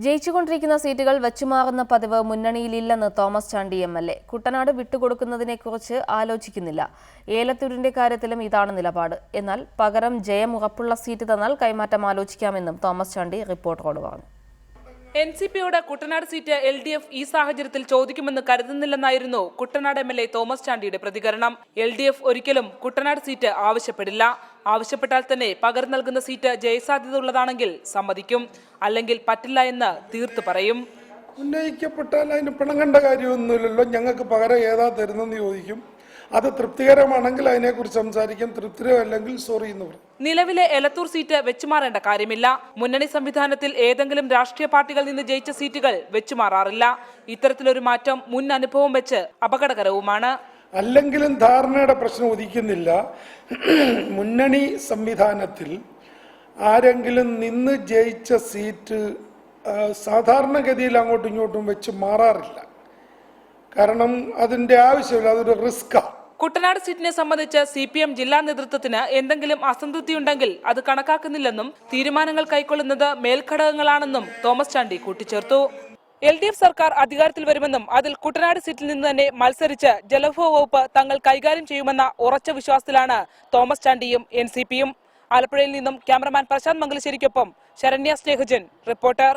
ജയിച്ചുകൊണ്ടിരിക്കുന്ന സീറ്റുകൾ വെച്ചുമാറുന്ന പതിവ് മുന്നണിയിലില്ലെന്ന് Thomas Chandy MLA. Kuttanad വിട്ടുകൊടുക്കുന്നതിനെക്കുറിച്ച് ആലോചിക്കുന്നില്ല. ഏലത്തൂരിന്റെ കാര്യത്തിലും ഇതാണ് നിലപാട്. എന്നാൽ പകരം ജയം ഉറപ്പുള്ള സീറ്റ് തന്നാൽ കൈമാറ്റം ആലോചിക്കാമെന്നും തോമസ് ചാണ്ടി റിപ്പോർട്ടറോട് പറഞ്ഞു. എൻസിപിയോട് കുട്ടനാട് സീറ്റ് LDF ഈ സാഹചര്യത്തിൽ ചോദിക്കുമെന്ന് കരുതുന്നില്ലെന്നായിരുന്നു കുട്ടനാട് എം.എൽ.എ. തോമസ് ചാണ്ടിയുടെ പ്രതികരണം. LDF ഒരിക്കലും കുട്ടനാട് സീറ്റ് ആവശ്യപ്പെടില്ല. ആവശ്യപ്പെട്ടാൽ തന്നെ പകരം നൽകുന്ന സീറ്റ് ജയസാധ്യത ഉള്ളതാണെങ്കിൽ സമ്മതിക്കും, അല്ലെങ്കിൽ പറ്റില്ല എന്ന് തീർത്തു പറയും. ഉന്നയിക്കപ്പെട്ടാൽ അതിന് പിണങ്ങേണ്ട കാര്യമൊന്നുമില്ലല്ലോ. ഞങ്ങൾക്ക് പകരം ഏതാ തരുന്നെന്ന് ചോദിക്കും. അത് തൃപ്തികരമാണെങ്കിൽ അതിനെക്കുറിച്ച് സംസാരിക്കും, തൃപ്തികരമല്ലെങ്കിൽ സോറി എന്ന് പറയും. നിലവിലെ എലത്തൂർ സീറ്റ് വെച്ചുമാറേണ്ട കാര്യമില്ല. മുന്നണി സംവിധാനത്തിൽ ഏതെങ്കിലും രാഷ്ട്രീയ പാർട്ടികളിൽ നിന്ന് ജയിച്ച സീറ്റുകൾ വെച്ചുമാറാറില്ല. ഇത്തരത്തിലൊരു മാറ്റം മുൻ അനുഭവം വെച്ച് അപകടകരവുമാണ്. അല്ലെങ്കിലും ധാരണയുടെ പ്രശ്നം ഉദിക്കുന്നില്ല. മുന്നണി സംവിധാനത്തിൽ ആരെങ്കിലും നിന്ന് ജയിച്ച സീറ്റ് സാധാരണഗതിയിൽ അങ്ങോട്ടും ഇങ്ങോട്ടും വെച്ച് മാറാറില്ല. കാരണം അതിന്റെ ആവശ്യമില്ല, അതൊരു റിസ്ക്കാണ്. കുട്ടനാട് സീറ്റിനെ സംബന്ധിച്ച് CPM ജില്ലാ നേതൃത്വത്തിന് എന്തെങ്കിലും അസംതൃപ്തിയുണ്ടെങ്കിൽ അത് കണക്കാക്കുന്നില്ലെന്നും തീരുമാനങ്ങൾ കൈക്കൊള്ളുന്നത് മേൽഘടകങ്ങളാണെന്നും തോമസ് ചാണ്ടി കൂട്ടിച്ചേർത്തു. LDF സർക്കാർ അധികാരത്തിൽ വരുമെന്നും അതിൽ കുട്ടനാട് സീറ്റിൽ നിന്ന് തന്നെ മത്സരിച്ച് ജലവിഭവ വകുപ്പ് തങ്ങൾ കൈകാര്യം ചെയ്യുമെന്ന ഉറച്ച വിശ്വാസത്തിലാണ് തോമസ് ചാണ്ടിയും NCPയും. ആലപ്പുഴയിൽ നിന്നും ക്യാമറമാൻ പ്രശാന്ത് മംഗലശ്ശേരിക്കൊപ്പം ശരണ്യ സ്നേഹജൻ, റിപ്പോർട്ടർ.